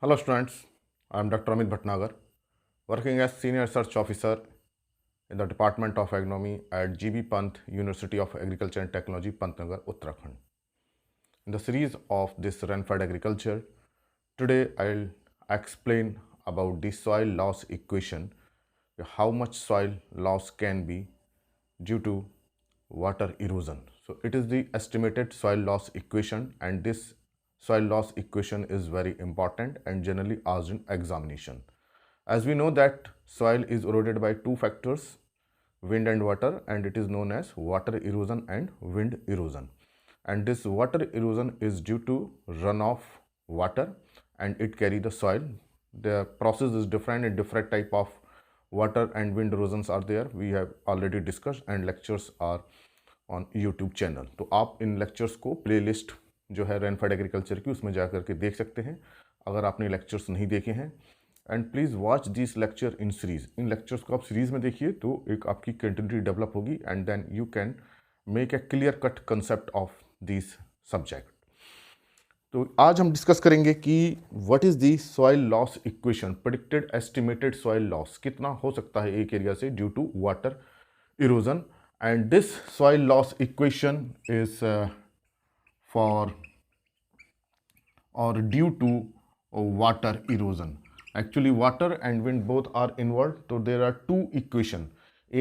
Hello students, I am Dr. Amit Bhatnagar, working as Senior Research Officer in the Department of Agronomy at GB Pant University of Agriculture and Technology, Pantnagar, Uttarakhand. In the series of this rain-fed agriculture, today I'll explain about the soil loss equation, how much soil loss can be due to water erosion. So it is the estimated soil loss equation, and this soil loss equation is very important and generally asked in examination. As we know that soil is eroded by two factors, wind and water, and it is known as water erosion and wind erosion. And this water erosion is due to runoff water and it carry the soil. The process is different in different type of water and wind erosions are there. We have already discussed and lectures are on YouTube channel. तो आप इन lectures को playlist जो है rainfed agriculture की उसमें जा करके देख सकते हैं अगर आपने लेक्चर्स नहीं देखे हैं. And please watch this lecture in series. इन लेक्चर्स को आप सीरीज़ में देखिए तो एक आपकी कंटिन्यूटी डेवलप होगी and then you can make a clear cut concept of this subject. तो आज हम डिस्कस करेंगे कि what is the soil loss equation, predicted estimated soil loss कितना हो सकता है एक एरिया से due to water erosion. And this soil loss equation is for or due to water erosion. Actually water and wind both are involved, so there are two equation.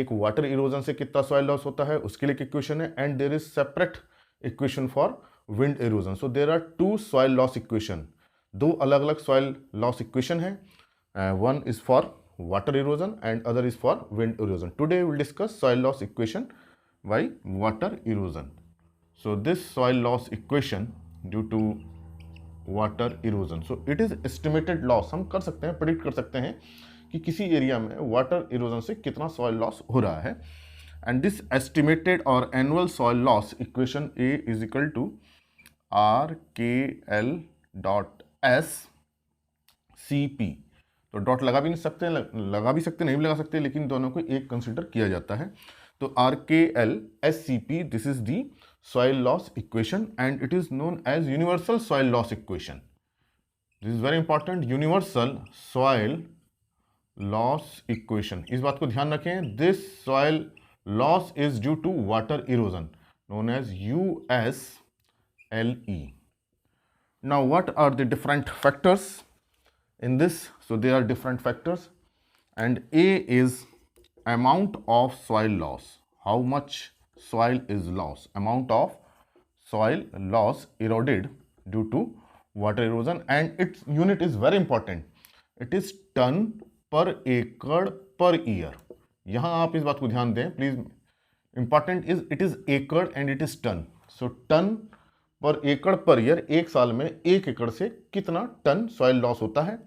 एक water erosion से कितना soil loss होता है उसके लिए equation है, and there is separate equation for wind erosion. So there are two soil loss equation. दो अलग अलग soil loss equation है. One is for water erosion and other is for wind erosion. Today we will discuss soil loss equation by water erosion. So this soil loss equation due to water erosion, so it is estimated loss. हम कर सकते हैं, predict कर सकते हैं कि किसी area में वाटर इरोजन से कितना सॉइल लॉस हो रहा है. एंड दिस एस्टिमेटेड और annual soil loss equation A is equal to R K L dot S C P. तो डॉट लगा भी नहीं सकते, लगा भी सकते, नहीं भी लगा सकते, लेकिन दोनों को एक कंसिडर किया जाता है. तो R K L S C P, this is the soil loss equation and it is known as universal soil loss equation. This is very important, universal soil loss equation. इस बात को ध्यान रखें, this soil loss is due to water erosion known as U S L E. Now what are the different factors in this? So there are different factors, and A is amount of soil loss. How much soil is lost? Amount of soil loss eroded due to water erosion, and its unit is very important. It is ton per acre per year. यहाँ आप इस बात को ध्यान दें please. Important is it is एकड़ and it is tonne. So tonne per एकड़ per year, एक साल में एक एकड़ से कितना टन सॉइल लॉस होता है.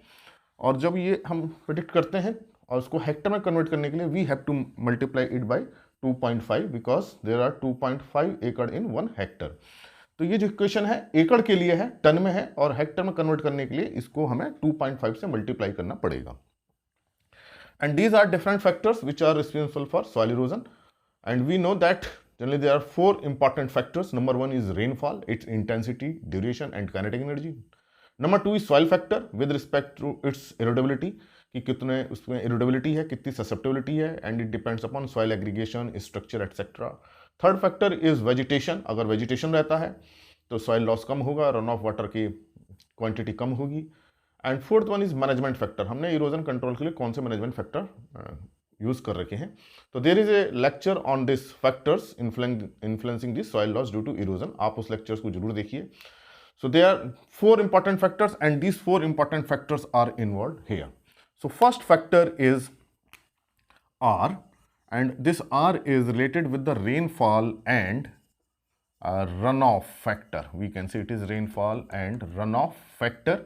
और जब ये हम प्रेडिक्ट करते हैं और उसको हेक्टर में कन्वर्ट करने के लिए we have to multiply it by 2.5 because there are 2.5 acre in 1 Hector. तो ये जो इक्वेशन है एकड़ के लिए है, टन में है, और हेक्टर में कन्वर्ट करने के लिए इसको हमें 2.5 से मल्टीप्लाई करना पड़ेगा. And these are different factors which are responsible for soil erosion. And we know that generally there are 4 important factors. Number 1 is rainfall, its intensity, duration and kinetic energy. Number 2 is soil factor with respect to its erodibility, कि कितने उसमें erodibility है, कितनी susceptibility है, and it depends upon soil aggregation, structure etc. Third factor is vegetation. अगर vegetation रहता है तो soil loss कम होगा, run off water की quantity कम होगी. And fourth one is management factor. हमने erosion control के लिए कौन से management factor यूज कर रखे हैं. तो there is a lecture on this factors influencing this soil loss due to erosion. आप उस लेक्चर्स को जरूर देखिए. So they are 4 important factors and these 4 important factors are involve here. So first factor is R, and this R is related with the rainfall and runoff factor. We can say it is rainfall and runoff factor,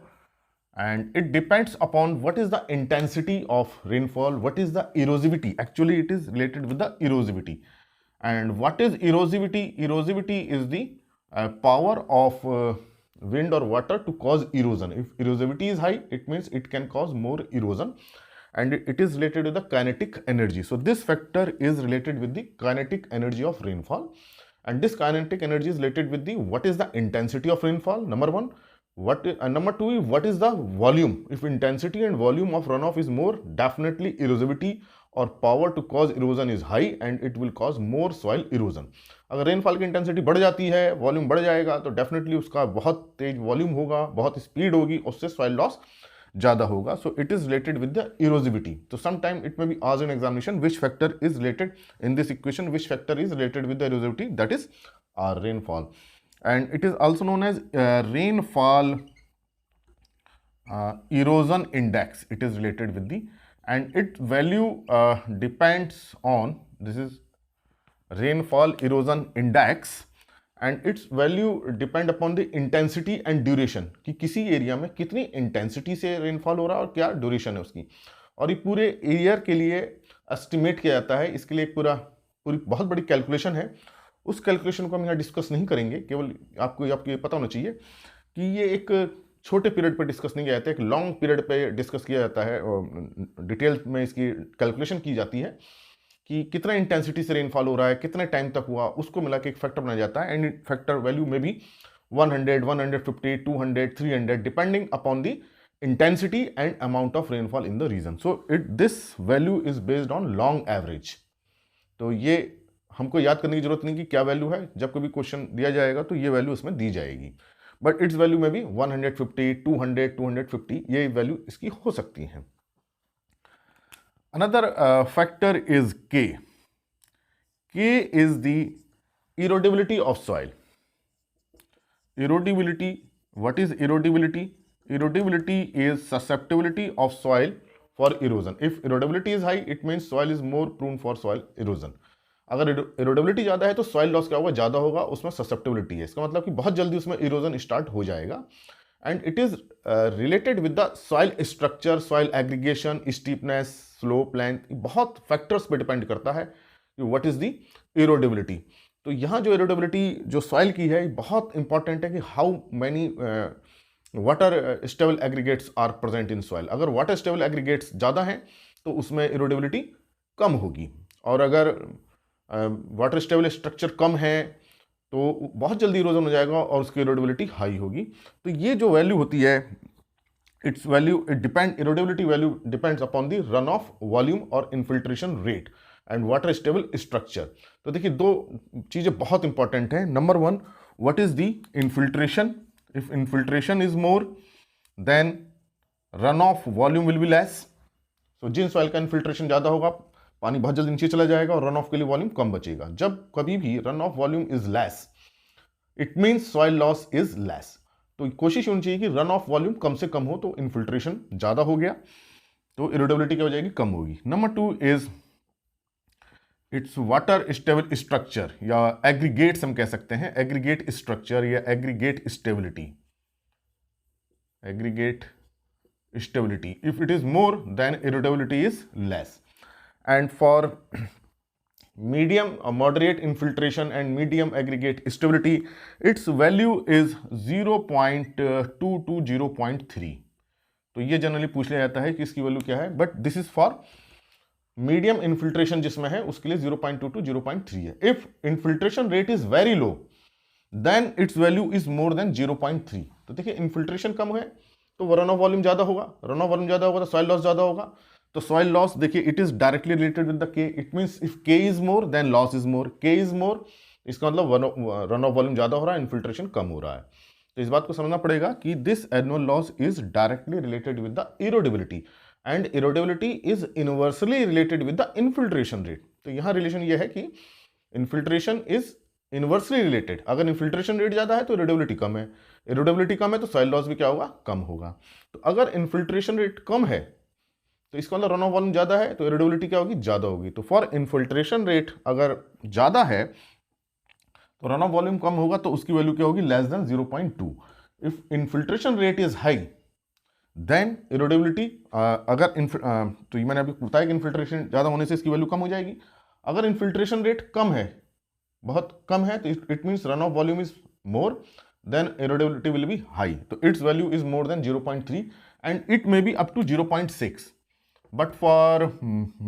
and it depends upon what is the intensity of rainfall, what is the erosivity. Actually it is related with the erosivity. And what is erosivity? Erosivity is the power of wind or water to cause erosion. If erosivity is high, it means it can cause more erosion, and it is related with the kinetic energy. So this factor is related with the kinetic energy of rainfall, and this kinetic energy is related with the what is the intensity of rainfall, number 1, Number two, what is the volume? If intensity and volume of runoff is more, definitely erosivity or power to cause erosion is high and it will cause more soil erosion. अगर rainfall की intensity बढ़ जाती है, volume बढ़ जाएगा, तो definitely उसका बहुत तेज वॉल्यूम होगा, बहुत स्पीड होगी, उससे सॉइल लॉस ज़्यादा होगा. So it is related with the erosivity. तो sometime it may be asked in examination which factor is related in this equation, which factor is related with the erosivity, that is rainfall. And it is also known as rainfall erosion index. It is related with the, and its value depends on, this is rainfall erosion index, and its value depend upon the intensity and duration, कि किसी area में कितनी intensity से rainfall हो रहा है और क्या ड्यूरेशन है उसकी. और ये पूरे ईयर के लिए एस्टिमेट किया जाता है. इसके लिए पूरी बहुत बड़ी कैलकुलेशन है. उस कैलकुलेशन को हम यहाँ डिस्कस नहीं करेंगे. केवल आपको ये पता होना चाहिए कि ये एक छोटे पीरियड पर डिस्कस नहीं किया जाता है, एक लॉन्ग पीरियड पे डिस्कस किया जाता है और डिटेल में इसकी कैलकुलेशन की जाती है कि कितना इंटेंसिटी से रेनफॉल हो रहा है, कितने टाइम तक हुआ, उसको मिला के एक फैक्टर बनाया जाता है. एंड फैक्टर वैल्यू में भी 100, 150, 200, 300 depending upon the intensity and amount of rainfall in the region. So this value is based on long average. तो ये हमको याद करने की जरूरत नहीं कि क्या वैल्यू है. जब कभी क्वेश्चन दिया जाएगा तो ये वैल्यू उसमें दी जाएगी. बट इट्स वैल्यू में भी 150, 200, 250 ये वैल्यू इसकी हो सकती है. Another factor is K. K is the erodibility of soil. Erodibility, what is erodibility? Erodibility is susceptibility of soil for erosion. If erodibility is high, it means soil is more prone for soil erosion. अगर erodibility ज़्यादा है तो soil loss क्या होगा? ज़्यादा होगा. उसमें susceptibility है, इसका मतलब कि बहुत जल्दी उसमें इरोजन स्टार्ट हो जाएगा. And it is related with the soil structure, soil aggregation, steepness, slope, length. बहुत फैक्टर्स पे डिपेंड करता है कि व्हाट इज द इरोडेबिलिटी. तो यहाँ जो इरोडेबिलिटी जो सॉइल की है बहुत इंपॉर्टेंट है कि how many water stable aggregates are present in soil. अगर वाटर स्टेबल एग्रीगेट्स ज़्यादा हैं तो उसमें इरोडेबिलिटी कम होगी, और अगर वाटर स्टेबल स्ट्रक्चर कम है तो बहुत जल्दी इरोजन हो जाएगा और उसकी इरोडेबिलिटी हाई होगी. तो ये जो वैल्यू होती है, its value erodibility value depends upon the runoff volume और infiltration rate and water stable structure. तो देखिए दो चीज़ें बहुत इंपॉर्टेंट हैं. Number one, what is the infiltration? If infiltration is more then runoff volume will be less. तो जिन soil का इन्फिल्ट्रेशन ज़्यादा होगा पानी बहुत जल्दी नीचे चला जाएगा और रन ऑफ के लिए वॉल्यूम कम बचेगा. जब कभी भी run of volume is less, it means soil loss is less. तो कोशिश होनी चाहिए कि रन ऑफ वॉल्यूम कम से कम हो. तो इन्फिल्ट्रेशन ज़्यादा हो गया तो इरोडेबिलिटी क्या हो जाएगी? कम होगी. Number two is its water stable structure, या एग्रीगेट्स हम कह सकते हैं. एग्रीगेट स्ट्रक्चर या aggregate stability. Aggregate stability, if it is more then erodibility is less. And for medium moderate infiltration and medium aggregate stability, its value is 0.2 to 0.3. तो ये generally पूछ लिया जाता है कि इसकी वैल्यू क्या है. But this is for medium infiltration जिसमें है उसके लिए 0.2 टू 0.3 है. If infiltration rate is very low then its value is more than 0.3. तो देखिए इन्फिल्ट्रेशन कम है तो रन ऑफ वॉल्यूम ज़्यादा होगा. रन ऑफ वॉल्यूम ज़्यादा होगा तो सॉइल लॉस ज़्यादा होगा. तो सॉइल लॉस देखिए it is directly related with the के. इट मींस इफ के is more then loss is more. के इज मोर इसका मतलब रन ऑफ वॉल्यूम ज्यादा हो रहा है, इन्फिल्ट्रेशन कम हो रहा है. तो इस बात को समझना पड़ेगा कि this annual loss is directly related with the erodibility and erodibility is inversely related with the infiltration rate. तो यहाँ रिलेशन ये है कि इन्फिल्ट्रेशन इज इनवर्सली रिलेटेड. अगर इन्फिल्ट्रेशन रेट ज्यादा है तो इरोडेबिलिटी कम है, इरोडेबिलिटी कम है तो सॉइल लॉस भी क्या होगा? कम होगा. तो अगर इन्फिल्ट्रेशन रेट कम है तो इसका मतलब रन ऑफ वॉल्यूम ज्यादा है तो इरोडेबिलिटी क्या होगी? ज्यादा होगी. तो फॉर इन्फिल्ट्रेशन रेट अगर ज्यादा है तो रन ऑफ वॉल्यूम कम होगा तो उसकी वैल्यू क्या होगी? Less than 0.2. If infiltration rate is high then erodibility तो ये मैंने अभी बताया कि इन्फिल्ट्रेशन ज्यादा होने से इसकी वैल्यू कम हो जाएगी. अगर इन्फिल्ट्रेशन रेट कम है, बहुत कम है, तो it means runoff volume is more then erodibility will be high. तो its value is more than 0.3 and it may be up to 0.6. But for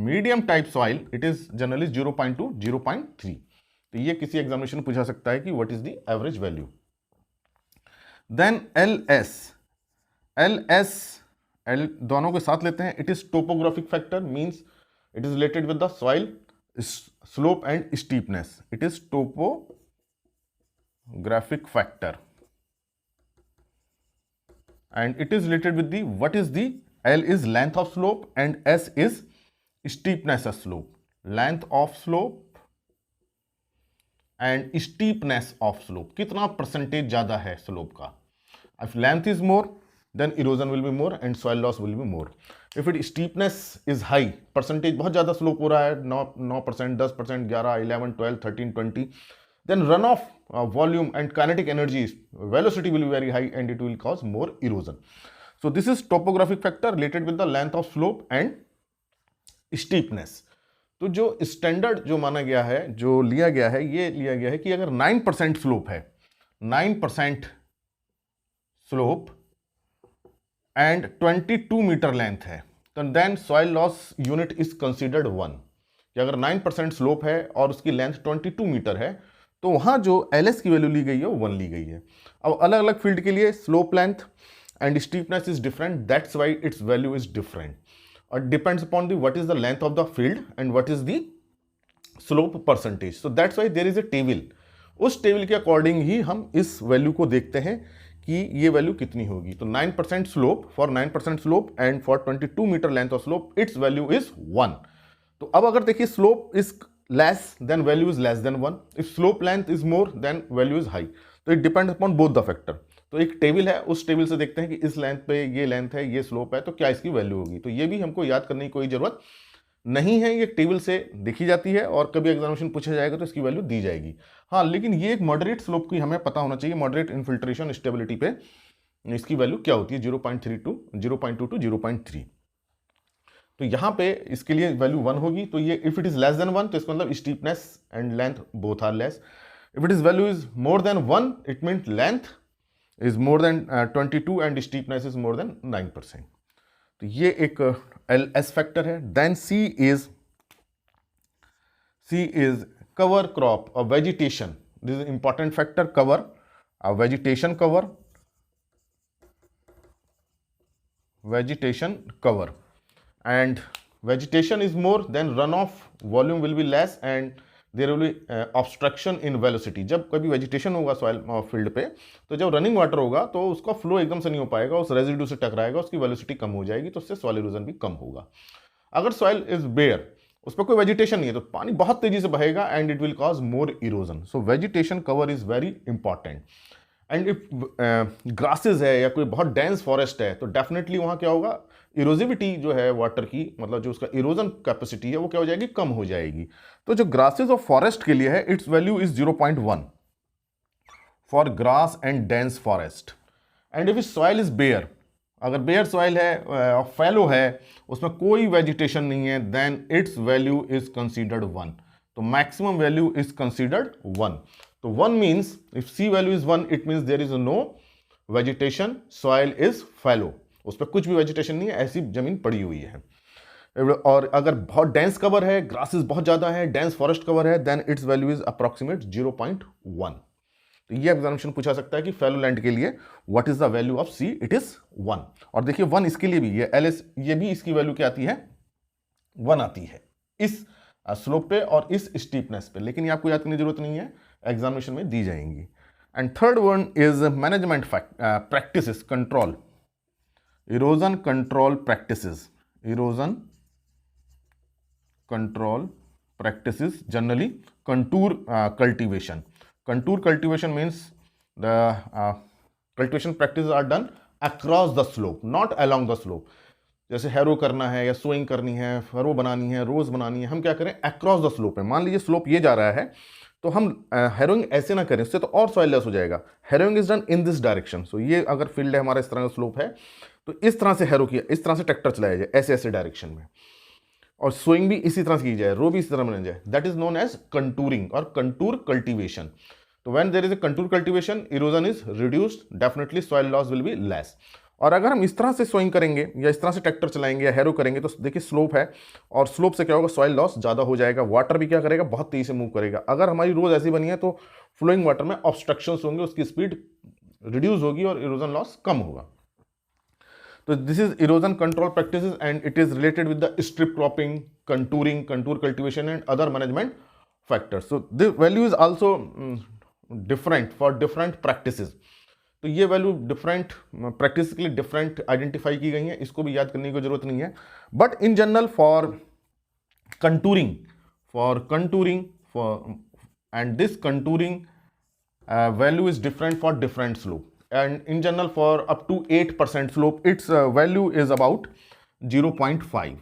medium type soil, it is generally 0.2, 0.3. तो ये किसी examination में पूछा सकता है कि what is the average value. Then L S, L दोनों के साथ लेते हैं। It is topographic factor, means it is related with the soil slope and steepness. It is topographic factor and it is related with the what is the L is length of slope and S is steepness of slope. Length of slope and steepness of slope, कितना percentage ज्यादा है slope का। if length is more then erosion will be more and soil loss will be more. if it steepness is high, percentage बहुत ज्यादा slope हो रहा है, 9%, 10%, 11, 11, 12, 13, 20, then runoff volume and kinetic energy velocity will be very high and it will cause more erosion. So this is topographic factor related with the length of slope and steepness. तो जो standard जो माना गया है, जो लिया गया है, ये लिया गया है कि अगर 9% स्लोप है, 9% स्लोप एंड 22 मीटर लेंथ है, तो then soil loss unit is considered 1। कि अगर 9% स्लोप है और उसकी लेंथ 22 मीटर है तो वहां जो एलएस की वैल्यू ली गई है वो 1 ली गई है। अब अलग अलग फील्ड के लिए slope length and steepness is different, that's why its value is different और depends upon the what is the length of the field and what is the slope percentage. So that's why there is a table, उस table के according ही हम इस value को देखते हैं कि ये वैल्यू कितनी होगी। तो 9% slope, for 9% slope and for 22 meter length of slope its value is 1। तो अब अगर देखिए slope is less then value is less than 1, if slope length is more then value is high, तो it depends upon both the factor। तो एक table है, उस table से देखते हैं कि इस लेंथ पे ये लेंथ है, ये स्लोप है, तो क्या इसकी वैल्यू होगी। तो ये भी हमको याद करने की कोई जरूरत नहीं है, ये टेबल से देखी जाती है और कभी एग्जामिनेशन पूछा जाएगा तो इसकी वैल्यू दी जाएगी। हाँ, लेकिन ये एक मॉडरेट स्लोप की हमें पता होना चाहिए, मॉडरेट इन्फिल्ट्रेशन स्टेबिलिटी पे इसकी वैल्यू क्या होती है, 0.32 0.2 to 0.3। तो यहां पे इसके लिए वैल्यू 1 होगी। तो ये if it is less than 1 तो इसका मतलब steepness and length both are less. If it is value is more than 1 it means length is more than 22 and steepness is more than 9%। तो ये एक एल एस फैक्टर है। Then C is cover crop और vegetation, this is important factor, cover vegetation cover and vegetation is more then runoff volume will be less and there will be obstruction in velocity। जब कभी vegetation होगा soil field पे तो जब running water होगा तो उसका फ्लो एकदम से नहीं हो पाएगा, उस रेजिड्यू से टकराएगा, उसकी वेलोसिटी कम हो जाएगी, तो उससे सॉइल इरोजन भी कम होगा। अगर सॉइल इज बेयर, उस पर कोई वेजिटेशन नहीं है, तो पानी बहुत तेजी से बहेगा and it will cause more erosion. So vegetation cover is very important. And if grasses है या कोई बहुत डेंस फॉरेस्ट है तो डेफिनेटली वहां क्या होगा, इरोजिविटी जो है वाटर की, मतलब जो उसका इरोजन कैपेसिटी है वो क्या हो जाएगी, कम हो जाएगी। तो जो ग्रासेस ऑफ फॉरेस्ट के लिए है its value is 0.1 for grass and dense forest. And if soil is bare, अगर बेयर सॉइल है, फैलो है, उसमें कोई वेजिटेशन नहीं है, then its value is considered 1। तो मैक्सिमम वैल्यू इज कंसीडर्ड 1। तो 1 means if C value is 1 it means there is no vegetation, soil is fallow, उस पर कुछ भी वेजिटेशन नहीं है, ऐसी जमीन पड़ी हुई है। और अगर बहुत डेंस कवर है, ग्रासेस बहुत ज्यादा है, डेंस फॉरेस्ट कवर है, then its value is approximate 0.1। तो ये एग्जामिनेशन पूछा सकता है कि फैलो लैंड के लिए what is the value of C, it is 1। और देखिए 1 इसके लिए भी, ये एलएस, ये भी इसकी वैल्यू क्या आती है, 1 आती है इस स्लोप पे और इस स्टीपनेस पे, लेकिन ये आपको याद करने की जरूरत नहीं है, एग्जामिनेशन में दी जाएंगी। And third one is management practices control, erosion control practices, erosion control practices, generally contour cultivation means the cultivation practices are done across the slope, not along the slope। जैसे हैरो करना है या sowing करनी है, furrow बनानी है, रोज बनानी है, हम क्या करें, अक्रॉस द स्लोप है। मान लीजिए स्लोप ये जा रहा है तो हम हैरोइंग ऐसे ना करें, उससे तो और सॉइल लेस हो जाएगा। Harrowing is done in this direction. सो ये अगर फील्ड है हमारा, इस तरह का स्लोप है, तो इस तरह से हैरो किया, इस तरह से ट्रैक्टर चलाया जाए ऐसे ऐसे डायरेक्शन में, और सोइंग भी इसी तरह से की जाए, रो भी इसी तरह बनाया जाए, that is known as contouring और कंटूर कल्टीवेशन। तो when there is a contour cultivation erosion is reduced, definitely soil loss will be less. और अगर हम इस तरह से सोइंग करेंगे या इस तरह से ट्रैक्टर चलाएंगे या हैरो करेंगे तो देखिए स्लोप है और स्लोप से क्या होगा, सॉइल लॉस ज़्यादा हो जाएगा, वाटर भी क्या करेगा, बहुत तेजी से मूव करेगा। अगर हमारी रोज ऐसी बनी है तो फ्लोइंग वाटर में ऑब्स्ट्रक्शंस होंगे, उसकी स्पीड रिड्यूस होगी और इरोजन लॉस कम होगा। तो this is erosion control practices and it is related with the strip cropping, contouring, contour cultivation and other management factors. So the value is also different for different practices. तो ये value different practice के लिए different identify की गई हैं, इसको भी याद करने की जरूरत नहीं है। But in general for contouring and this contouring value is different for different slope, and in general for up to 8% slope its value is about 0.5।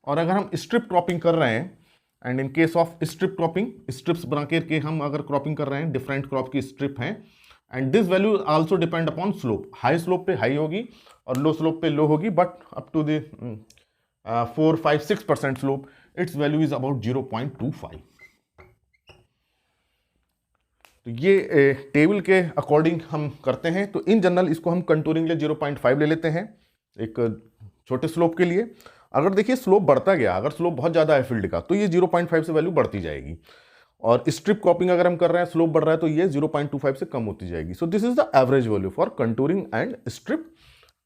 और अगर हम स्ट्रिप क्रॉपिंग कर रहे हैं, and in case of strip cropping, strips बना के हम अगर क्रॉपिंग कर रहे हैं, डिफरेंट क्रॉप की स्ट्रिप हैं, and this value also depend upon slope. High slope पे हाई होगी और लो स्लोप पे लो होगी, but up to the 4-5-6% slope its value is about 0.25। तो ये टेबल के अकॉर्डिंग हम करते हैं। तो इन जनरल इसको हम कंटूरिंग लिए 0.5 ले लेते हैं एक छोटे स्लोप के लिए। अगर देखिए स्लोप बढ़ता गया, अगर स्लोप बहुत ज़्यादा है फील्ड का, तो ये 0.5 से वैल्यू बढ़ती जाएगी, और स्ट्रिप क्रॉपिंग अगर हम कर रहे हैं, स्लोप बढ़ रहा है, तो ये 0.25 से कम होती जाएगी। So this is the average value for contouring and strip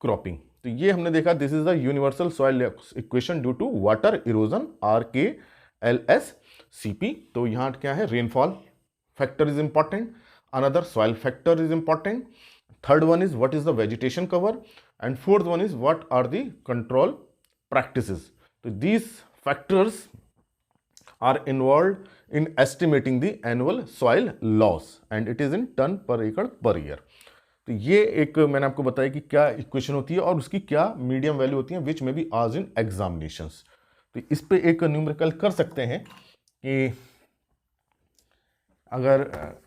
cropping. तो ये हमने देखा, this is the universal soil equation due to water erosion, RKLSCP। तो यहाँ क्या है, rainfall factor is important, another soil factor is important, third one is what is the vegetation cover, and fourth one is what are the control practices. So these factors are involved in estimating the annual soil loss and it is in ton per acre per year. तो ये एक मैंने आपको बताया कि क्या equation होती है और उसकी क्या मीडियम वैल्यू होती है, विच में बी आज इन एग्जामिनेशंस। तो इस पे एक न्यूमेरिकल कर सकते हैं कि अगर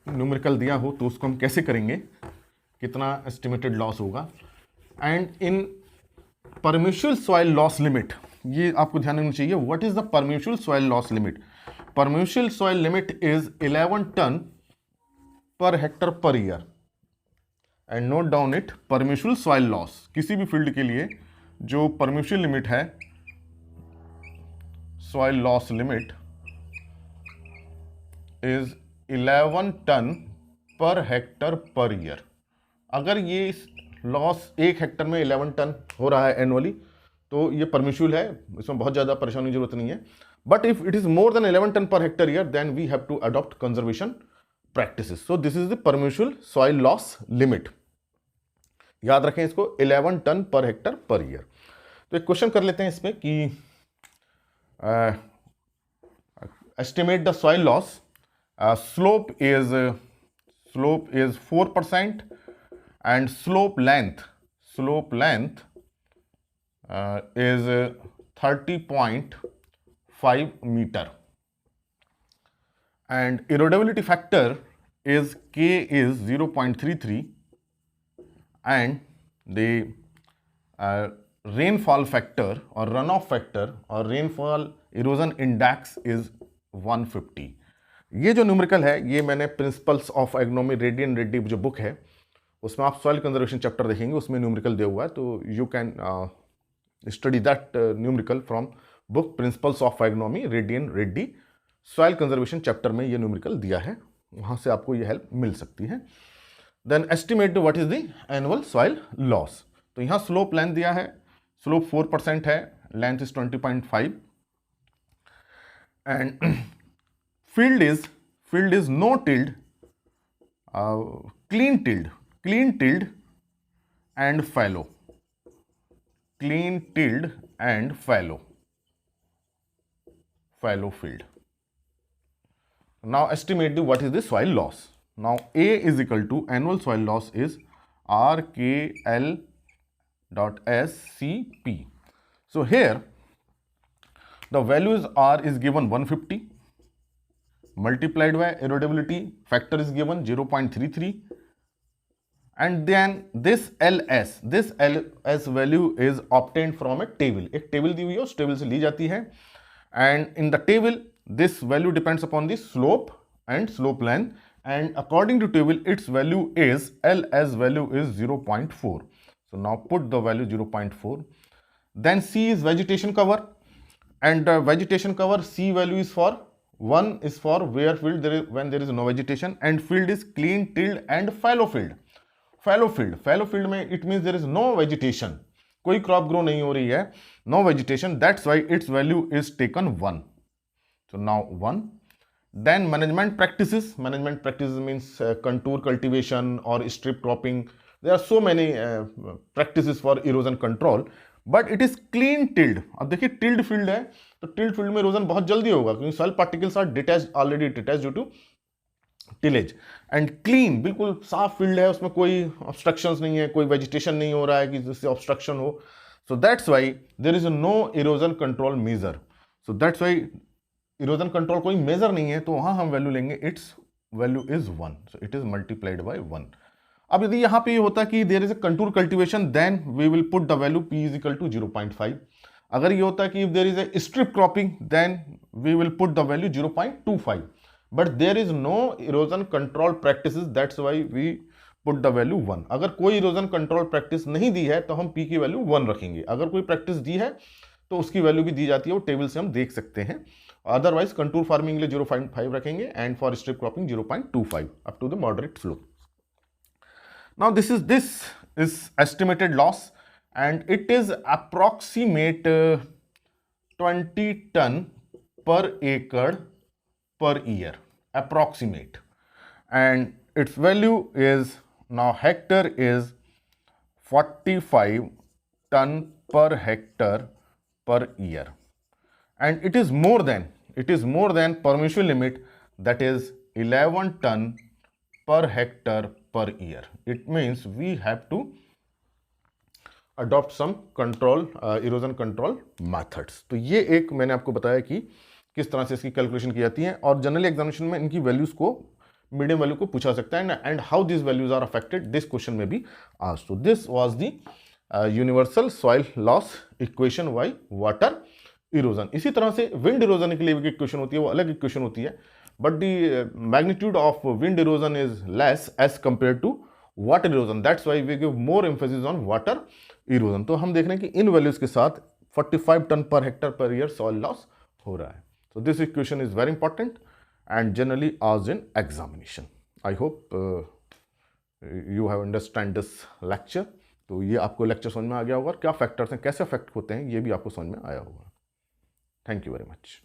न्यूमेरिकल दिया हो तो उसको हम कैसे करेंगे, कितना एस्टिमेटेड लॉस होगा। And in permissible soil loss limit, ये आपको ध्यान रखना चाहिए, what is the permissible soil loss limit. Permissible soil limit is 11 tonne per hectare per year. And note down it, permissible soil loss किसी भी field के लिए जो परमिशियल लिमिट है, soil loss limit is 11 tonne per hectare per year. अगर ये loss एक Hector में 11 टन हो रहा है एनुअली, तो ये परमिशियल है, इसमें बहुत ज़्यादा परेशानी की जरूरत नहीं है। But if it is more than 11 tonne per hectare year, then we have to adopt conservation practices. So this is the permissible soil loss limit, याद रखें इसको, 11 tonne per hectare per year. तो एक क्वेश्चन कर लेते हैं इसमें कि estimate the soil loss. slope is 4% and slope length is 30.5 meter and erodibility factor is K is 0.33 and the rainfall factor or runoff factor or rainfall erosion index is 150। ये जो numerical है, ये मैंने प्रिंसिपल्स ऑफ एग्नोमी रेडियन रेड्डी जो book है, उसमें आप सॉइल कंजर्वेशन चैप्टर देखेंगे, उसमें न्यूमेरिकल दिया हुआ है। तो you can study that numerical from book principles of agronomy रेडियन रेड्डी। सॉइल कंजर्वेशन चैप्टर में ये न्यूमेरिकल दिया है, वहाँ से आपको ये हेल्प मिल सकती है। Then estimate what is the annual soil loss. तो यहाँ स्लोप लेंथ दिया है, स्लोप 4% है, length is 20.5 and field is no tilled, clean tilled and fallow, clean tilled and fallow field. Now estimate what is the soil loss. Now A is equal to annual soil loss is RKL.SCP. So here the values R is given 150 multiplied by erodibility factor is given 0.33 and then this LS value is obtained from a table। एक table दी हुई है, उस table से ली जाती है, and in the table this value depends upon the slope and slope length and according to table its value is LS value is 0.4। so now put the value 0.4। then C is vegetation cover and vegetation cover C value is for 1 is for where field there is when there is no vegetation and field is clean tilled and fallow field। Fallow field में it means there is no vegetation, कोई crop grow नहीं हो रही है, no vegetation, that's why its value is taken 1. So now 1. Then management practices means contour cultivation or strip cropping. There are so many practices for erosion control, but it is clean tilled. अब देखिए tilled field है तो tilled field में erosion बहुत जल्दी होगा क्योंकि soil particles are already detached due to tillage. And clean, बिल्कुल साफ फील्ड है, उसमें कोई obstructions नहीं है, कोई vegetation नहीं हो रहा है कि जिससे obstruction हो. So that's why there is no erosion control measure. So that's why erosion control कोई मेजर नहीं है, तो वहां हम वैल्यू लेंगे its value is 1, so it is multiplied by 1. अब यदि यहां पे ये होता कि there is a contour cultivation, then we will put the value p is equal to 0.5. अगर ये होता कि if there is a strip cropping, then we will put the value 0.25. But there is no erosion control practices, that's why we put the value 1. अगर कोई erosion control practice नहीं दी है तो हम p की वैल्यू 1 रखेंगे. अगर कोई प्रैक्टिस दी है तो उसकी वैल्यू भी दी जाती है, वो टेबल से हम देख सकते हैं. अदरवाइज कंटूर फार्मिंग के लिए 0.5 रखेंगे and for strip cropping 0.25 up to the moderate flow. Now this is estimated loss and it is approximate 20 ton per एकड़ per year, approximate. And its value is now hectare is 45 ton per hectare per year, and it is more than permission limit, that is 11 ton per hectare per year. It means we have to adopt some control, erosion control methods. तो ये एक मैंने आपको बताया कि किस तरह से इसकी कैलकुलेशन की जाती है, और जनरली एग्जामिनेशन में इनकी वैल्यूज को, मीडियम वैल्यू को पूछा सकता है, and how this values are affected, this question में भी asked. So this was the universal soil loss equation by water erosion. इसी तरह से विंड इरोजन के लिए भी इक्वेशन होती है, वो अलग इक्वेशन होती है, but the magnitude of wind erosion is less as compare to water erosion, that's why we give more emphasis on water erosion. तो हम देख रहे हैं कि इन वैल्यूज के साथ 45 ton per hectare per year soil loss हो रहा है. So this equation is very important and generally asked in examination. I hope you have understand this lecture. तो ये आपको लेक्चर समझ में आ गया होगा, क्या फैक्टर्स हैं, कैसे अफेक्ट होते हैं, ये भी आपको समझ में आया होगा. Thank you very much.